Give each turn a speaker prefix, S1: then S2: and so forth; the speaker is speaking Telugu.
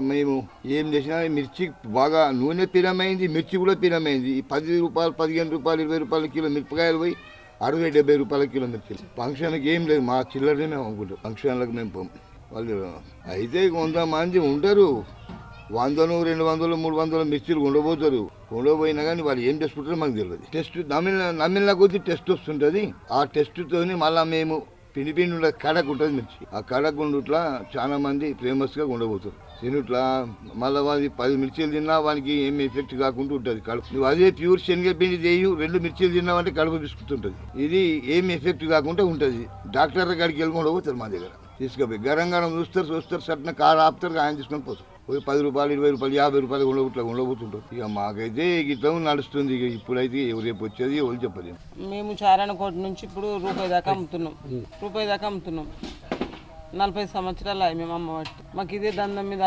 S1: మేము ఏం చేసినా మిర్చి బాగా నూనె పిరమైంది, మిర్చి కూడా పిరమైంది. 10 రూపాయలు, 15 రూపాయలు, 20 రూపాయల కిలో మిరపకాయలు పోయి 60-70 రూపాయల కిలో మిర్చి. ఫంక్షన్కి ఏం లేదు, మా చిల్లరనే మేము అమ్ముకుంటాం. ఫంక్షన్లకు మేము పోం. వాళ్ళు అయితే 100 మంది ఉంటారు, 100, 200, 300 మిర్చీలు ఉండబోతారు. ఉండబోయినా కానీ వాళ్ళు ఏం చేసుకుంటారో మాకు తెలియదు. టెస్ట్ నమ్మిన కొద్దీ టెస్ట్ వస్తుంటుంది. ఆ టెస్ట్తోని మళ్ళీ మేము పిండి ఉండే కడకు ఉంటుంది మిర్చి. ఆ కడకుండుట్లా చాలా మంది ఫేమస్గా ఉండబోతారు. తినుట్లా మళ్ళీ వాడి 10 మిర్చీలు తిన్నా వానికి ఏం ఎఫెక్ట్ కాకుండా ఉంటుంది కడుపు. నువ్వు అదే ప్యూర్ శనగపిండి చేయు 2 మిర్చీలు తిన్నావంటే కడుపు బిసుకుతుంటుంది. ఇది ఏం ఎఫెక్ట్ కాకుండా ఉంటుంది. డాక్టర్ కాడికి వెళ్ళకుండా పోతారు మా దగ్గర. తీసుకుపోయి గరం చూస్తారు సట్న కారు ఆపుతారు, ఆయన తీసుకొని పోతారు. పోయి 10 రూపాయలు, 20 రూపాయలు, 50 రూపాయలు ఉండబోతుంటారు. ఇక మాకైతే గిట్లా నడుస్తుంది. ఇక ఇప్పుడైతే రేపు వచ్చేది ఎవరు చెప్పలేదు.
S2: మేము చారణకోట నుంచి ఇప్పుడు రూపాయి దాకా అమ్ముతున్నాం. 40 సంవత్సరాలు మేము అమ్మబట్టి మాకు ఇదే దండం మీద